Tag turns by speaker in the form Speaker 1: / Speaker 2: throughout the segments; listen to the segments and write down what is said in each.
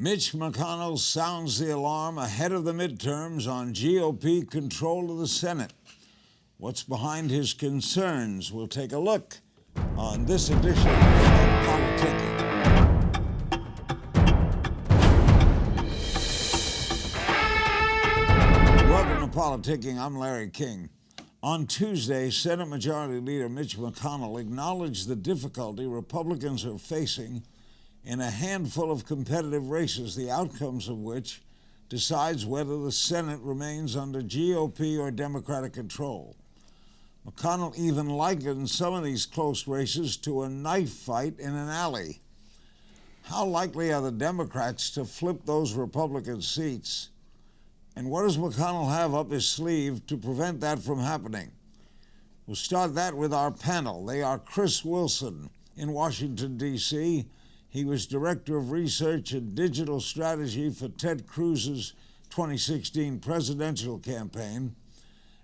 Speaker 1: Mitch McConnell sounds the alarm ahead of the midterms on GOP control of the Senate. What's behind his concerns? We'll take a look on this edition of Politicking. Welcome to Politicking. I'm Larry King. On Tuesday, Senate Majority Leader Mitch McConnell acknowledged the difficulty Republicans are facing in a handful of competitive races, the outcomes of which decides whether the Senate remains under GOP or Democratic control. McConnell even likened some of these close races to a knife fight in an alley. How likely are the Democrats to flip those Republican seats? And what does McConnell have up his sleeve to prevent that from happening? We'll start that with our panel. They are Chris Wilson in Washington, D.C. He was Director of Research and Digital Strategy for Ted Cruz's 2016 presidential campaign.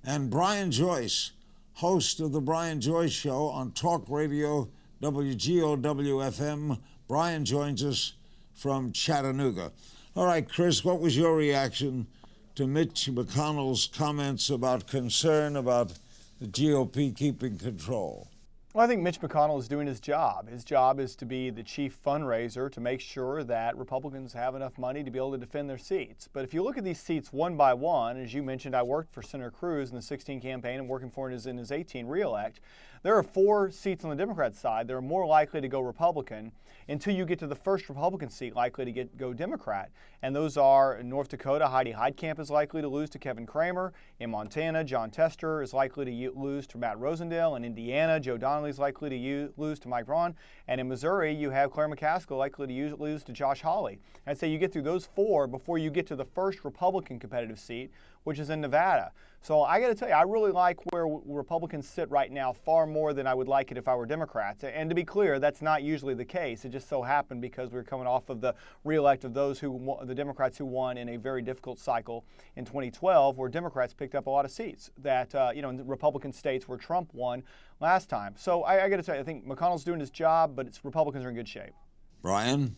Speaker 1: And Brian Joyce, host of The Brian Joyce Show on Talk Radio WGOW-FM. Brian joins us from Chattanooga. All right, Chris, what was your reaction to Mitch McConnell's comments about concern about the GOP keeping control?
Speaker 2: Well, I think Mitch McConnell is doing his job. His job is to be the chief fundraiser to make sure that Republicans have enough money to be able to defend their seats. But if you look at these seats one by one, as you mentioned, I worked for Senator Cruz in the 16 campaign and working for him in his 18 reelect. There are 4 seats on the Democrat side that are more likely to go Republican until you get to the first Republican seat likely to go Democrat. And those are in North Dakota, Heidi Heitkamp is likely to lose to Kevin Cramer. In Montana, John Tester is likely to lose to Matt Rosendale. In Indiana, Joe Donnelly is likely to lose to Mike Braun. And in Missouri, you have Claire McCaskill likely to lose to Josh Hawley. I'd say you get through those 4 before you get to the first Republican competitive seat, which is in Nevada. So I got to tell you, I really like where Republicans sit right now far more than I would like it if I were Democrats. And to be clear, that's not usually the case. It just so happened because we're coming off of the reelect of the Democrats who won in a very difficult cycle in 2012, where Democrats picked up a lot of seats that, in the Republican states where Trump won last time. So I got to tell you, I think McConnell's doing his job, but Republicans are in good shape.
Speaker 1: Brian?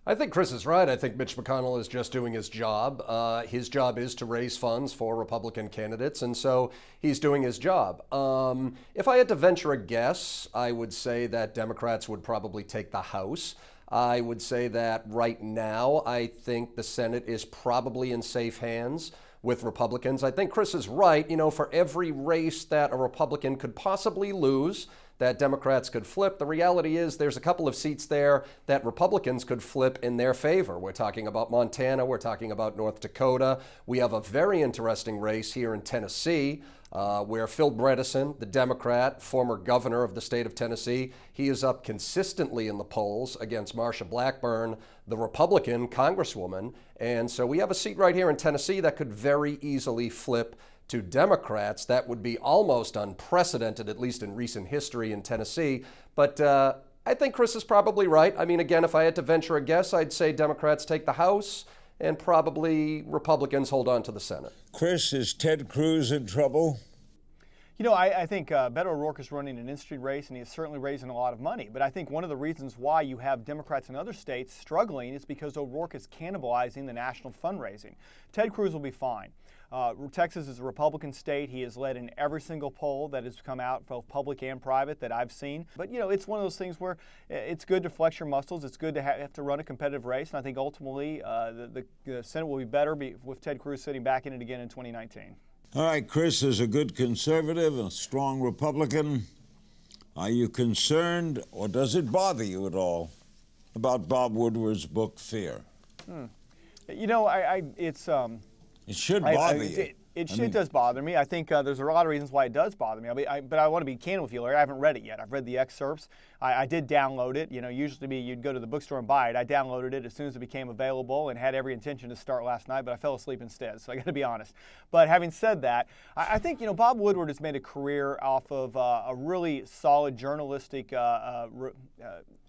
Speaker 3: I think Chris is right. I think Mitch McConnell is just doing his job. His job is to raise funds for Republican candidates, and so he's doing his job. If I had to venture a guess, I would say that Democrats would probably take the House. I would say that right now, I think the Senate is probably in safe hands with Republicans. I think Chris is right. For every race that a Republican could possibly lose, that Democrats could flip, the reality is there's a couple of seats there that Republicans could flip in their favor. We're talking about Montana. We're talking about North Dakota. We have a very interesting race here in Tennessee, where Phil Bredesen, the Democrat, former governor of the state of Tennessee, he is up consistently in the polls against Marsha Blackburn, the Republican congresswoman. And so we have a seat right here in Tennessee that could very easily flip to Democrats. That would be almost unprecedented, at least in recent history in Tennessee. But I think Chris is probably right. I mean, again, if I had to venture a guess, I'd say Democrats take the House and probably Republicans hold on to the Senate.
Speaker 1: Chris, is Ted Cruz in trouble?
Speaker 2: I think Beto O'Rourke is running an industry race, and he is certainly raising a lot of money. But I think one of the reasons why you have Democrats in other states struggling is because O'Rourke is cannibalizing the national fundraising. Ted Cruz will be fine. Texas is a Republican state. He has led in every single poll that has come out, both public and private, that I've seen. But, it's one of those things where it's good to flex your muscles. It's good to have to run a competitive race. And I think ultimately the Senate will be better with Ted Cruz sitting back in it again in 2019.
Speaker 1: All right, Chris is a good conservative, a strong Republican. Are you concerned, or does it bother you at all, about Bob Woodward's book, Fear? It should bother you.
Speaker 2: It does bother me. I think there's a lot of reasons why it does bother me. But I want to be candid with you, Larry. I haven't read it yet. I've read the excerpts. I did download it. Usually you'd go to the bookstore and buy it. I downloaded it as soon as it became available and had every intention to start last night, but I fell asleep instead, so I got to be honest. But having said that, I think, Bob Woodward has made a career off of a really solid journalistic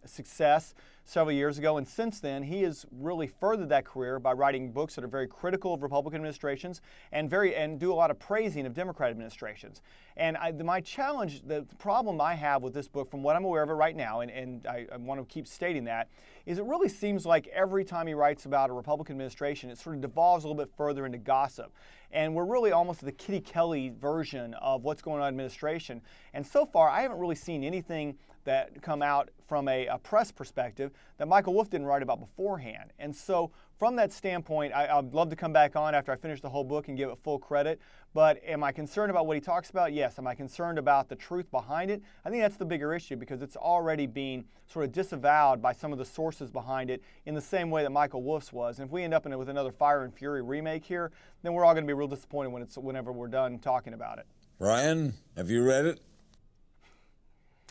Speaker 2: success several years ago, and since then he has really furthered that career by writing books that are very critical of Republican administrations and do a lot of praising of Democrat administrations. And my challenge, the problem I have with this book, from what I'm aware of it right now, and I want to keep stating that, is it really seems like every time he writes about a Republican administration, it sort of devolves a little bit further into gossip. And we're really almost the Kitty Kelly version of what's going on in administration. And so far, I haven't really seen anything that come out from a press perspective that Michael Wolff didn't write about beforehand. And so from that standpoint, I'd love to come back on after I finish the whole book and give it full credit. But am I concerned about what he talks about? Yes. Am I concerned about the truth behind it? I think that's the bigger issue, because it's already being sort of disavowed by some of the sources behind it in the same way that Michael Wolff's was. And if we end up with another Fire and Fury remake here, then we're all going to be real disappointed whenever we're done talking about it.
Speaker 1: Ryan, have you read it?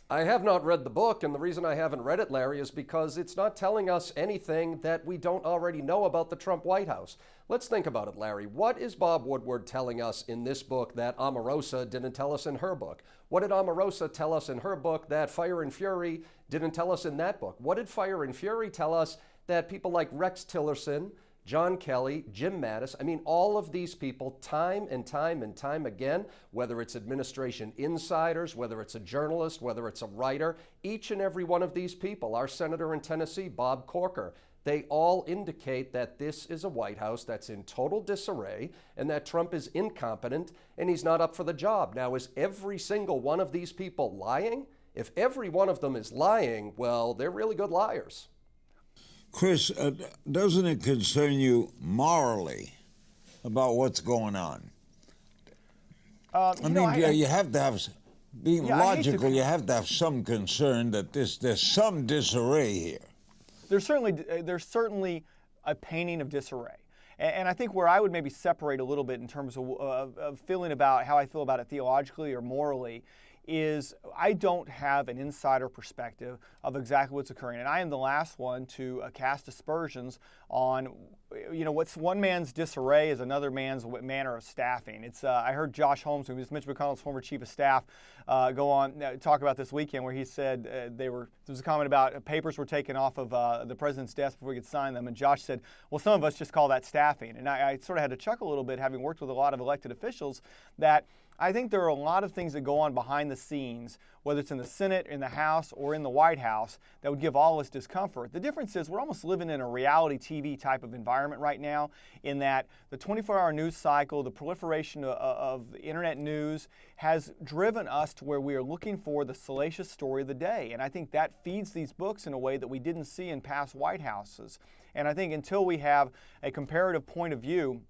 Speaker 3: I have not read the book, and the reason I haven't read it, Larry, is because it's not telling us anything that we don't already know about the Trump White House. Let's think about it, Larry. What is Bob Woodward telling us in this book that Omarosa didn't tell us in her book? What did Omarosa tell us in her book that Fire and Fury didn't tell us in that book? What did Fire and Fury tell us that people like Rex Tillerson, John Kelly, Jim Mattis, I mean, all of these people, time and time and time again, whether it's administration insiders, whether it's a journalist, whether it's a writer, each and every one of these people, our senator in Tennessee, Bob Corker, they all indicate that this is a White House that's in total disarray and that Trump is incompetent and he's not up for the job. Now, is every single one of these people lying? If every one of them is lying, well, they're really good liars.
Speaker 1: Chris, doesn't it concern you morally about what's going on? You have to have, being logical, you have to have some concern that there's some disarray here.
Speaker 2: There's certainly a painting of disarray. And I think where I would maybe separate a little bit in terms of feeling about how I feel about it theologically or morally is I don't have an insider perspective of exactly what's occurring. And I am the last one to cast aspersions on, what's one man's disarray is another man's manner of staffing. It's I heard Josh Holmes, who was Mitch McConnell's former chief of staff, go on talk about this weekend where he said there was a comment about papers were taken off of the president's desk before he could sign them. And Josh said, well, some of us just call that staffing. And I sort of had to chuckle a little bit, having worked with a lot of elected officials, that I think there are a lot of things that go on behind the scenes, whether it's in the Senate, in the House, or in the White House, that would give all of us discomfort. The difference is we're almost living in a reality TV type of environment right now, in that the 24-hour news cycle, the proliferation of the internet news has driven us to where we are looking for the salacious story of the day. And I think that feeds these books in a way that we didn't see in past White Houses. And I think until we have a comparative point of view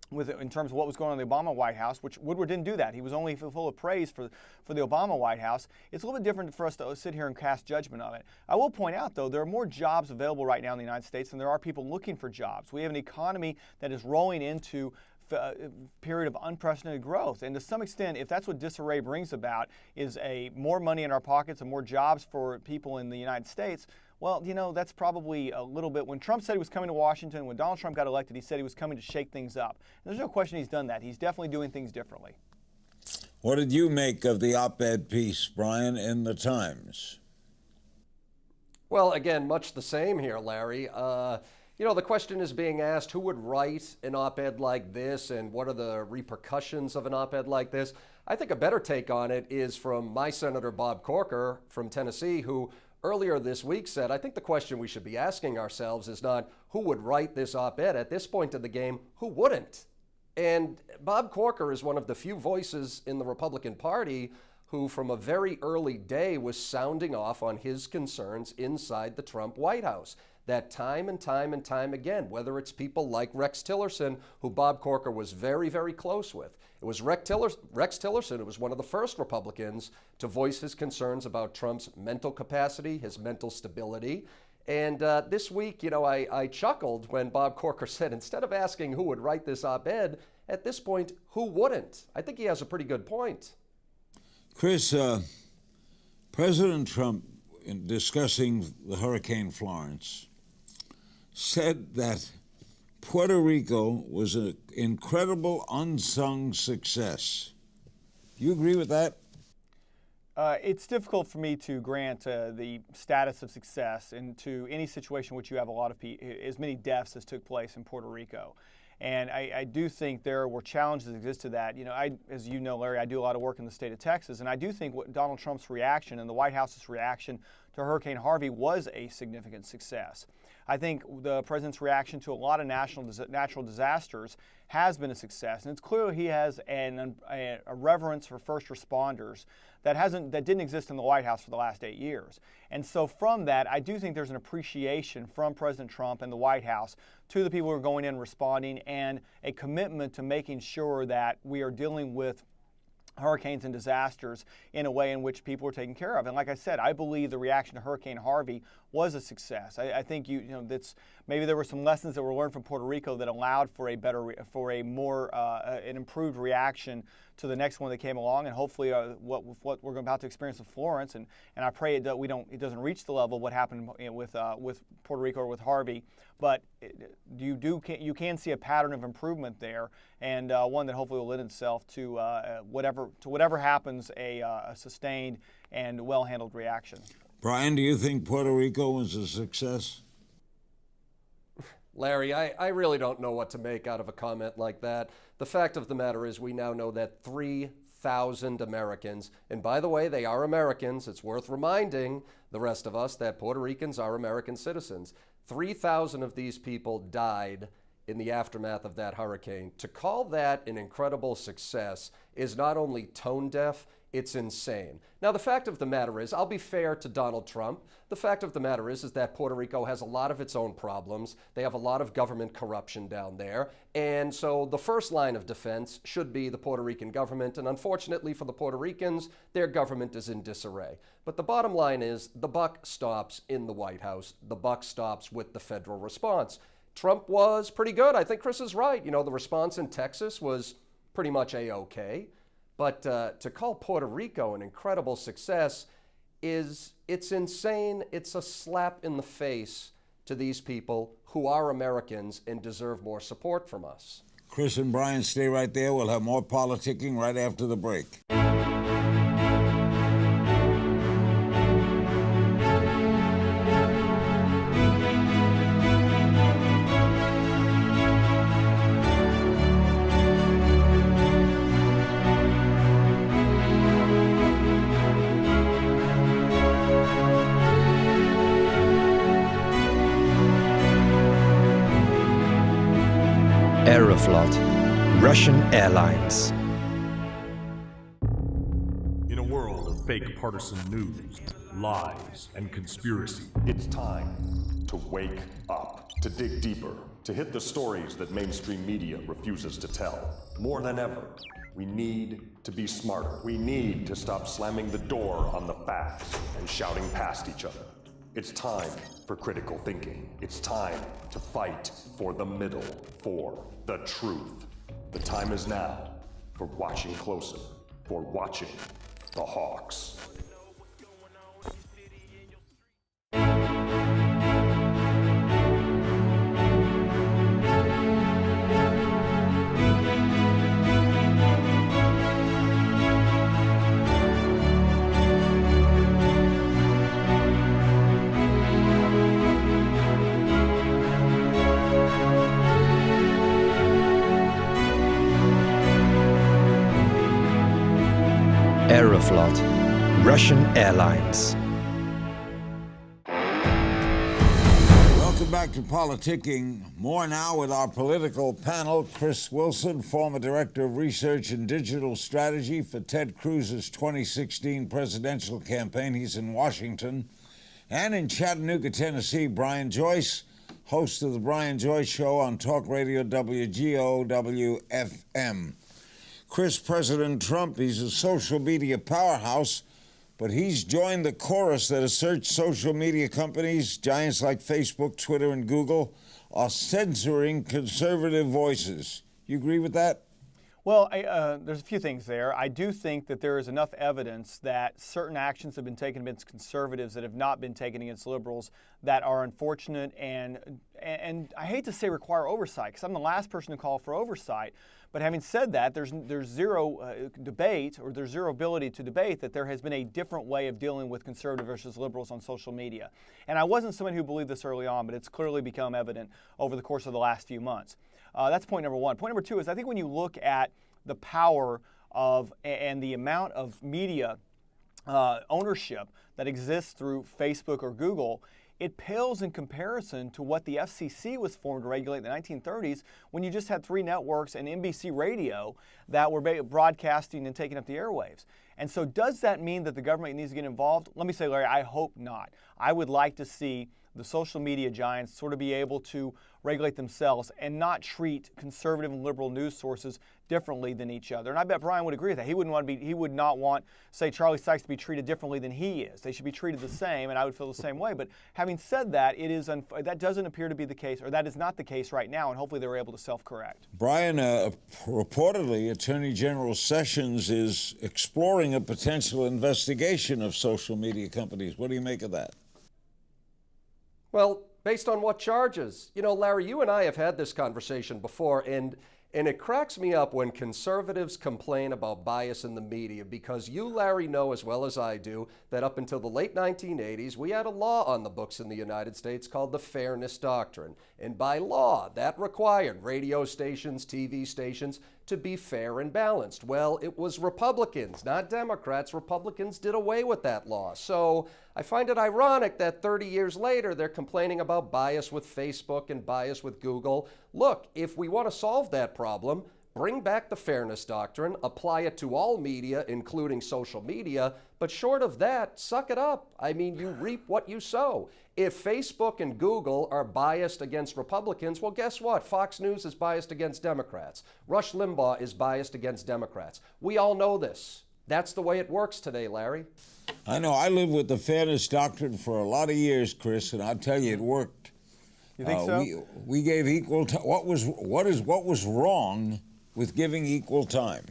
Speaker 2: in terms of what was going on in the Obama White House, which Woodward didn't do that. He was only full of praise for the Obama White House. It's a little bit different for us to sit here and cast judgment on it. I will point out, though, there are more jobs available right now in the United States than there are people looking for jobs. We have an economy that is rolling into a period of unprecedented growth. And to some extent, if that's what disarray brings about, is more money in our pockets and more jobs for people in the United States, well, that's probably a little bit. When Trump said he was coming to Washington, when Donald Trump got elected, he said he was coming to shake things up. And there's no question he's done that. He's definitely doing things differently.
Speaker 1: What did you make of the op-ed piece, Brian, in the Times?
Speaker 3: Well, again, much the same here, Larry. The question is being asked, who would write an op-ed like this and what are the repercussions of an op-ed like this? I think a better take on it is from my Senator Bob Corker from Tennessee, who earlier this week said, I think the question we should be asking ourselves is not who would write this op-ed. At this point in the game, who wouldn't? And Bob Corker is one of the few voices in the Republican Party who from a very early day was sounding off on his concerns inside the Trump White House. That time and time and time again, whether it's people like Rex Tillerson, who Bob Corker was very, very close with. It was Rex Tillerson who was one of the first Republicans to voice his concerns about Trump's mental capacity, his mental stability. And this week, I chuckled when Bob Corker said, instead of asking who would write this op-ed, at this point, who wouldn't? I think he has a pretty good point.
Speaker 1: Chris, President Trump, in discussing the Hurricane Florence, said that Puerto Rico was an incredible unsung success. Do you agree with that?
Speaker 2: It's difficult for me to grant the status of success into any situation in which you have a lot of as many deaths as took place in Puerto Rico. And I do think there were challenges that exist to that. You know, as you know, Larry, I do a lot of work in the state of Texas, and I do think what Donald Trump's reaction and the White House's reaction to Hurricane Harvey was a significant success. I think the president's reaction to a lot of natural disasters has been a success, and it's clear he has a reverence for first responders that didn't exist in the White House for the last 8 years. And so from that, I do think there's an appreciation from President Trump and the White House to the people who are going in and responding, and a commitment to making sure that we are dealing with hurricanes and disasters in a way in which people are taken care of. And like I said, I believe the reaction to Hurricane Harvey was a success. I think that's maybe there were some lessons that were learned from Puerto Rico that allowed for an improved reaction to the next one that came along, and hopefully what we're about to experience with Florence, and I pray it doesn't reach the level of what happened with Puerto Rico or with Harvey, but you can see a pattern of improvement there, and one that hopefully will lend itself to whatever happens, a sustained and well-handled reaction.
Speaker 1: Brian, do you think Puerto Rico was a success?
Speaker 3: Larry, I really don't know what to make out of a comment like that. The fact of the matter is we now know that 3,000 Americans, and by the way, they are Americans. It's worth reminding the rest of us that Puerto Ricans are American citizens. 3,000 of these people died in the aftermath of that hurricane. To call that an incredible success is not only tone deaf, it's insane. Now, the fact of the matter is, I'll be fair to Donald Trump. The fact of the matter is that Puerto Rico has a lot of its own problems. They have a lot of government corruption down there. And so the first line of defense should be the Puerto Rican government. And unfortunately for the Puerto Ricans, their government is in disarray. But the bottom line is the buck stops in the White House. The buck stops with the federal response. Trump was pretty good. I think Chris is right. You know, the response in Texas was pretty much A-OK. But to call Puerto Rico an incredible success it's insane. It's a slap in the face to these people who are Americans and deserve more support from us.
Speaker 1: Chris and Brian, stay right there. We'll have more politicking right after the break.
Speaker 4: Aeroflot, Russian Airlines.
Speaker 5: In a world of fake partisan news, lies, and conspiracy,
Speaker 6: it's time to wake up, to dig deeper, to hit the stories that mainstream media refuses to tell. More than ever, we need to be smarter. We need to stop slamming the door on the facts and shouting past each other. It's time for critical thinking. It's time to fight for the middle, for the truth. The time is now for watching closer, for watching the Hawks.
Speaker 4: Aeroflot, Russian Airlines.
Speaker 1: Welcome back to Politicking. More now with our political panel. Chris Wilson, former Director of Research and Digital Strategy for Ted Cruz's 2016 presidential campaign. He's in Washington. And in Chattanooga, Tennessee, Brian Joyce, host of The Brian Joyce Show on Talk Radio WGOW-FM. Chris, President Trump, he's a social media powerhouse, but he's joined the chorus that asserts social media companies, giants like Facebook, Twitter, and Google, are censoring conservative voices. You agree with that?
Speaker 2: Well, there's a few things there. I do think that there is enough evidence that certain actions have been taken against conservatives that have not been taken against liberals that are unfortunate and and I hate to say require oversight, because I'm the last person to call for oversight. But having said that, there's zero debate, or there's zero ability to debate that there has been a different way of dealing with conservative versus liberals on social media. And I wasn't someone who believed this early on, but it's clearly become evident over the course of the last few months. That's point number one. Point number two is, I think when you look at the power of and the amount of media ownership that exists through Facebook or Google, it pales in comparison to what the FCC was formed to regulate in the 1930s, when you just had 3 networks and NBC Radio that were broadcasting and taking up the airwaves. And so does that mean that the government needs to get involved? Let me say, Larry, I hope not. I would like to see the social media giants sort of be able to regulate themselves and not treat conservative and liberal news sources differently than each other. And I bet Brian would agree with that. He would not want, say, Charlie Sykes to be treated differently than he is. They should be treated the same, and I would feel the same way. But having said that, that doesn't appear to be the case, or that is not the case right now, and hopefully they're able to self-correct.
Speaker 1: Brian, reportedly, Attorney General Sessions is exploring a potential investigation of social media companies. What do you make of that?
Speaker 3: Well, based on what charges? You know, Larry, you and I have had this conversation before, and it cracks me up when conservatives complain about bias in the media, because you, Larry, know as well as I do that up until the late 1980s, we had a law on the books in the United States called the Fairness Doctrine. And by law, that required radio stations, TV stations to be fair and balanced. Well, it was Republicans, not Democrats. Republicans did away with that law. So I find it ironic that 30 years later, they're complaining about bias with Facebook and bias with Google. Look, if we want to solve that problem, bring back the Fairness Doctrine, apply it to all media, including social media, but short of that, suck it up. I mean, you reap what you sow. If Facebook and Google are biased against Republicans, well, guess what? Fox News is biased against Democrats. Rush Limbaugh is biased against Democrats. We all know this. That's the way it works today, Larry.
Speaker 1: I know. I lived with the Fairness Doctrine for a lot of years, Chris, and I'll tell you, it worked.
Speaker 2: You think so?
Speaker 1: We gave equal time. What was wrong with giving equal time?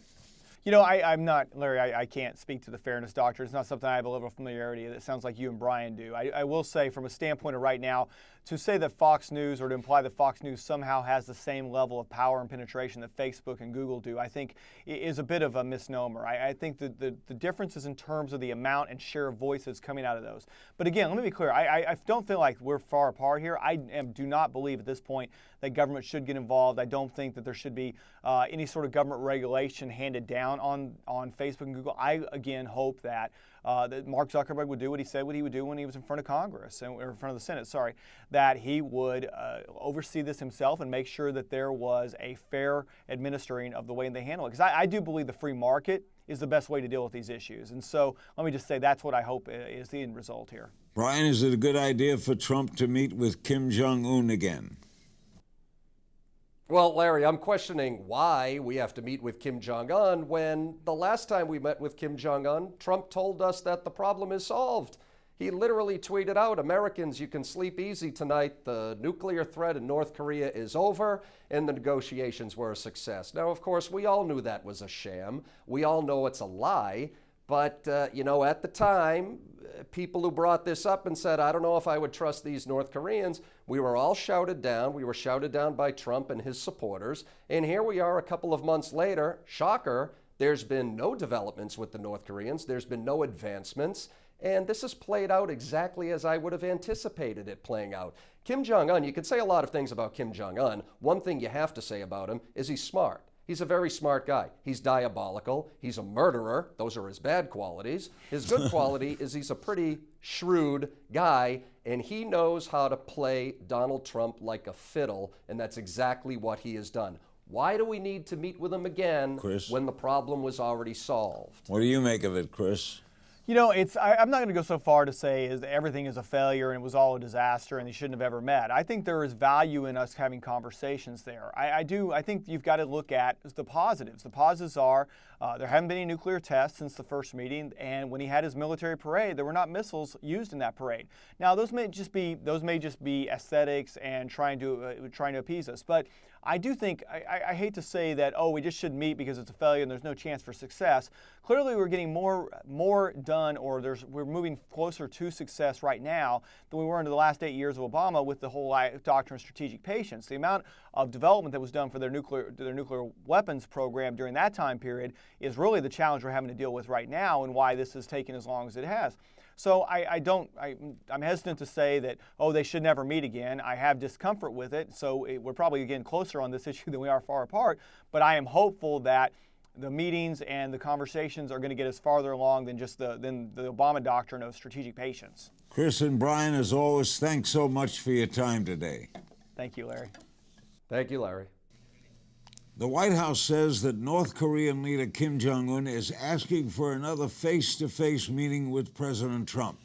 Speaker 2: You know, I'm not, Larry, I can't speak to the Fairness Doctrine. It's not something I have a level of familiarity. It sounds like you and Brian do. I will say, from a standpoint of right now, to say that Fox News, or to imply that Fox News somehow has the same level of power and penetration that Facebook and Google do, I think is a bit of a misnomer. I think that the difference is in terms of the amount and share of voices coming out of those. But again, let me be clear. I don't feel like we're far apart here. I do not believe at this point that government should get involved. I don't think that there should be any sort of government regulation handed down on Facebook and Google. I, again, hope that Mark Zuckerberg would do what he said what he would do when he was in front of Congress, or in front of the Senate, that he would oversee this himself and make sure that there was a fair administering of the way they handle it. Because I do believe the free market is the best way to deal with these issues. And so let me just say that's what I hope is the end result here.
Speaker 1: Brian, is it a good idea for Trump to meet with Kim Jong-un again?
Speaker 3: Well, Larry, I'm questioning why we have to meet with Kim Jong-un when the last time we met with Kim Jong-un, Trump told us that the problem is solved. He literally tweeted out, "Americans, you can sleep easy tonight. The nuclear threat in North Korea is over," and the negotiations were a success. Now, of course, we all knew that was a sham. We all know it's a lie. But, you know, at the time, people who brought this up and said, "I don't know if I would trust these North Koreans," we were all shouted down. We were shouted down by Trump and his supporters. And here we are a couple of months later. Shocker, there's been no developments with the North Koreans. There's been no advancements. And this has played out exactly as I would have anticipated it playing out. Kim Jong-un, you could say a lot of things about Kim Jong-un. One thing you have to say about him is he's smart. He's a very smart guy. He's diabolical. He's a murderer. Those are his bad qualities. His good quality is he's a pretty shrewd guy, and he knows how to play Donald Trump like a fiddle, and that's exactly what he has done. Why do we need to meet with him again,
Speaker 1: Chris,
Speaker 3: when the problem was already solved?
Speaker 1: What do you make of it, Chris?
Speaker 2: You know, I'm not going to go so far to say that everything is a failure and it was all a disaster and they shouldn't have ever met. I think there is value in us having conversations there. I think you've got to look at the positives. The positives are There haven't been any nuclear tests since the first meeting, and when he had his military parade, there were not missiles used in that parade. Now, those may just be aesthetics and trying to appease us. But I do think I hate to say that, oh, we just shouldn't meet because it's a failure and there's no chance for success. Clearly, we're getting more done, or we're moving closer to success right now than we were in the last 8 years of Obama with the whole doctrine of strategic patience. The amount of development that was done for their nuclear weapons program during that time period is really the challenge we're having to deal with right now, and why this has taken as long as it has. So I'm hesitant to say that, oh, they should never meet again. I have discomfort with it, so we're probably getting closer on this issue than we are far apart, but I am hopeful that the meetings and the conversations are going to get us farther along than just the Obama doctrine of strategic patience.
Speaker 1: Chris and Brian, as always, thanks so much for your time today.
Speaker 2: Thank you, Larry.
Speaker 3: Thank you, Larry.
Speaker 1: The White House says that North Korean leader Kim Jong-un is asking for another face-to-face meeting with President Trump.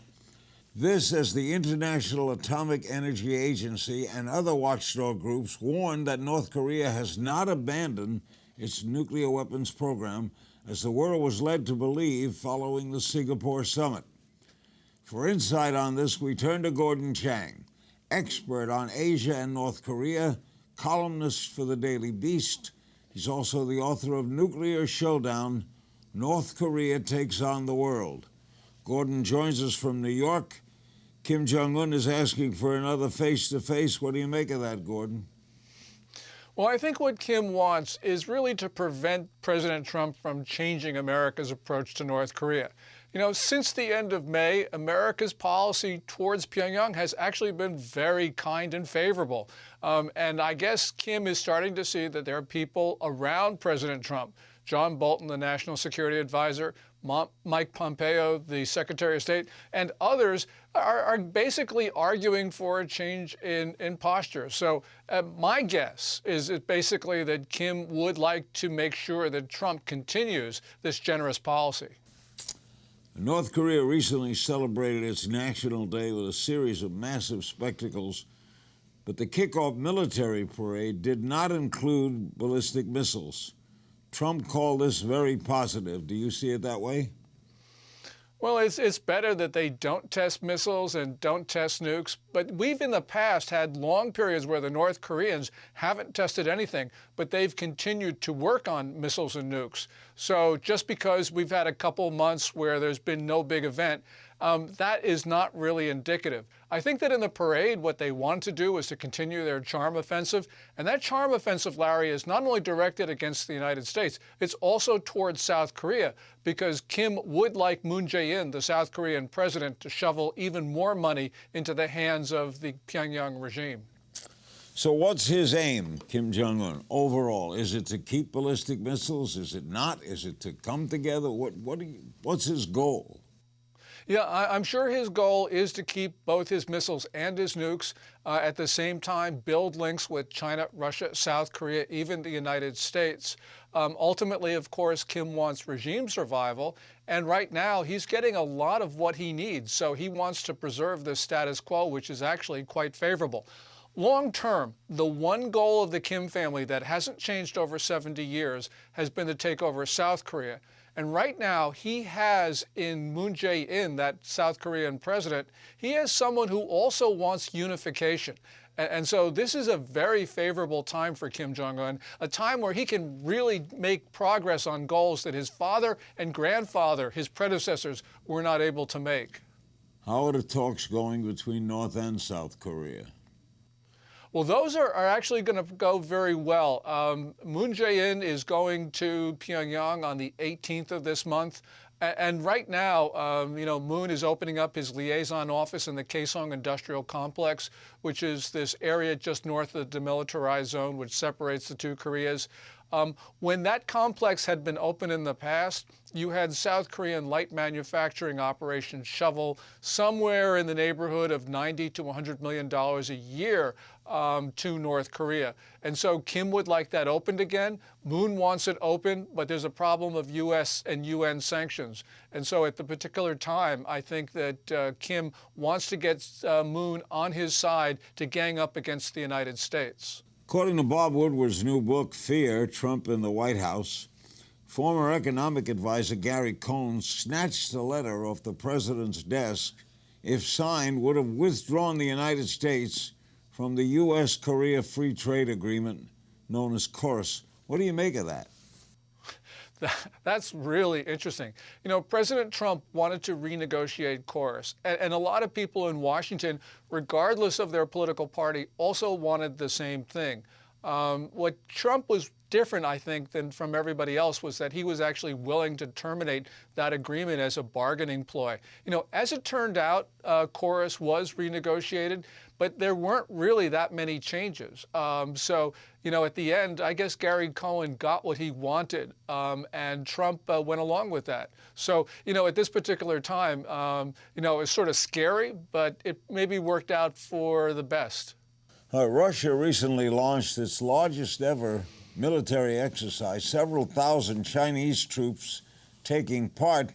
Speaker 1: This as the International Atomic Energy Agency and other watchdog groups warned that North Korea has not abandoned its nuclear weapons program, as the world was led to believe following the Singapore summit. For insight on this, we turn to Gordon Chang, expert on Asia and North Korea, columnist for the Daily Beast. He's also the author of Nuclear Showdown, North Korea Takes on the World. Gordon joins us from New York. Kim Jong-un is asking for another face-to-face. What do you make of that, Gordon?
Speaker 7: Well, I think what Kim wants is really to prevent President Trump from changing America's approach to North Korea. You know, since the end of May, America's policy towards Pyongyang has actually been very kind and favorable. And I guess Kim is starting to see that there are people around President Trump, John Bolton, the National Security Advisor, Mike Pompeo, the Secretary of State, and others are basically arguing for a change in posture. So my guess is basically that Kim would like to make sure that Trump continues this generous policy.
Speaker 1: North Korea recently celebrated its National Day with a series of massive spectacles, but the kickoff military parade did not include ballistic missiles. Trump called this very positive. Do you see it that way?
Speaker 7: Well, it's better that they don't test missiles and don't test nukes, but we've in the past had long periods where the North Koreans haven't tested anything, but they've continued to work on missiles and nukes. So just because we've had a couple months where there's been no big event, that is not really indicative. I think that in the parade, what they want to do is to continue their charm offensive. And that charm offensive, Larry, is not only directed against the United States, it's also towards South Korea, because Kim would like Moon Jae-in, the South Korean president, to shovel even more money into the hands of the Pyongyang regime.
Speaker 1: So what's his aim, Kim Jong-un, overall? Is it to keep ballistic missiles? Is it not? Is it to come together? What's his goal?
Speaker 7: Yeah, I'm sure his goal is to keep both his missiles and his nukes, at the same time build links with China, Russia, South Korea, even the United States. Ultimately, of course, Kim wants regime survival, and right now he's getting a lot of what he needs, so he wants to preserve the status quo, which is actually quite favorable. Long term, the one goal of the Kim family that hasn't changed over 70 years has been to take over South Korea. And right now, he has in Moon Jae-in, that South Korean president, he has someone who also wants unification. And so this is a very favorable time for Kim Jong-un, a time where he can really make progress on goals that his father and grandfather, his predecessors, were not able to make.
Speaker 1: How are the talks going between North and South Korea?
Speaker 7: Well, those are actually going to go very well. Moon Jae-in is going to Pyongyang on the 18th of this month. And right now, Moon is opening up his liaison office in the Kaesong Industrial Complex, which is this area just north of the demilitarized zone, which separates the two Koreas. When that complex had been open in the past, you had South Korean light manufacturing operations shovel somewhere in the neighborhood of $90 to $100 million a year to North Korea. And so Kim would like that opened again. Moon wants it open, but there's a problem of U.S. and UN sanctions. And so at the particular time, I think that Kim wants to get Moon on his side to gang up against the United States.
Speaker 1: According to Bob Woodward's new book, Fear, Trump in the White House, Former economic advisor Gary Cohn snatched the letter off the president's desk. If signed, would have withdrawn the United States from the U.S.-Korea Free Trade Agreement, known as KORS. What do you make of that?
Speaker 7: That's really interesting. You know, President Trump wanted to renegotiate KORS, and a lot of people in Washington, regardless of their political party, also wanted the same thing. What Trump was different, I think, than from everybody else was that he was actually willing to terminate that agreement as a bargaining ploy. You know, as it turned out, KORS was renegotiated, but there weren't really that many changes. So, you know, at the end, I guess Gary Cohn got what he wanted, and Trump went along with that. So, you know, at this particular time, you know, it's sort of scary, but it maybe worked out for the best.
Speaker 1: Russia recently launched its largest ever military exercise, several thousand Chinese troops taking part.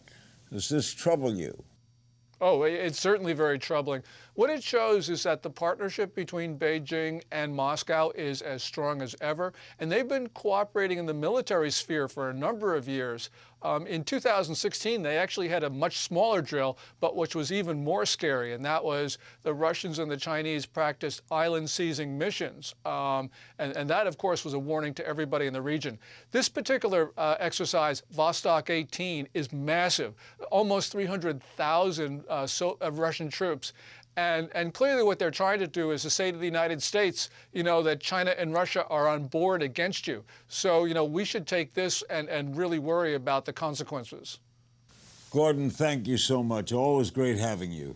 Speaker 1: Does this trouble you?
Speaker 7: Oh, it's certainly very troubling. What it shows is that the partnership between Beijing and Moscow is as strong as ever, and they've been cooperating in the military sphere for a number of years. In 2016, they actually had a much smaller drill, but which was even more scary, and that was the Russians and the Chinese practiced island seizing missions. And that, of course, was a warning to everybody in the region. This particular exercise, Vostok 18, is massive, almost 300,000 Russian troops. And clearly what they're trying to do is to say to the United States, you know, that China and Russia are on board against you. So, you know, we should take this and really worry about the consequences.
Speaker 1: Gordon, thank you so much. Always great having you.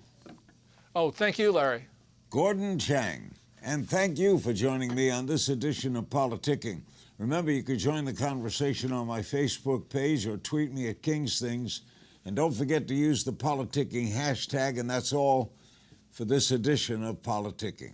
Speaker 7: Oh, thank you, Larry.
Speaker 1: Gordon Chang. And thank you for joining me on this edition of Politicking. Remember, you could join the conversation on my Facebook page or tweet me at King's Things. And don't forget to use the Politicking hashtag, and that's all for this edition of Politicking.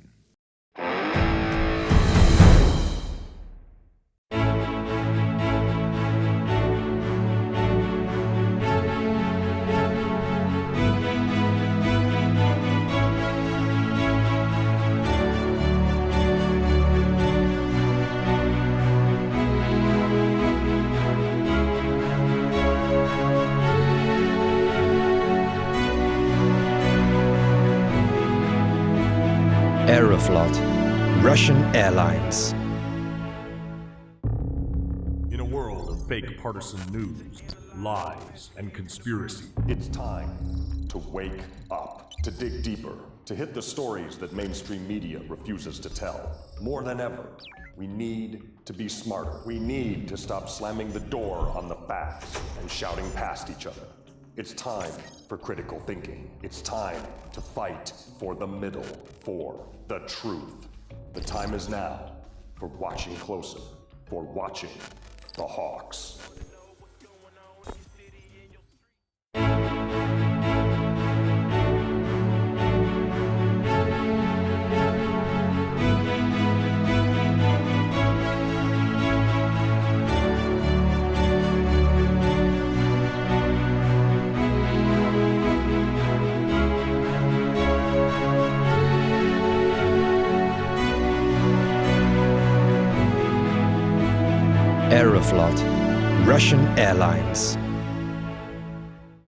Speaker 4: Aeroflot, Russian Airlines.
Speaker 5: In a world of fake partisan news, lies, and conspiracy,
Speaker 6: It's time to wake up, to dig deeper, to hit the stories that mainstream media refuses to tell. More than ever, we need to be smarter. We need to stop slamming the door on the facts and shouting past each other. It's time for critical thinking. It's time to fight for the middle, for the truth. The time is now for watching closer, for watching the Hawks.
Speaker 4: Aeroflot, Russian Airlines.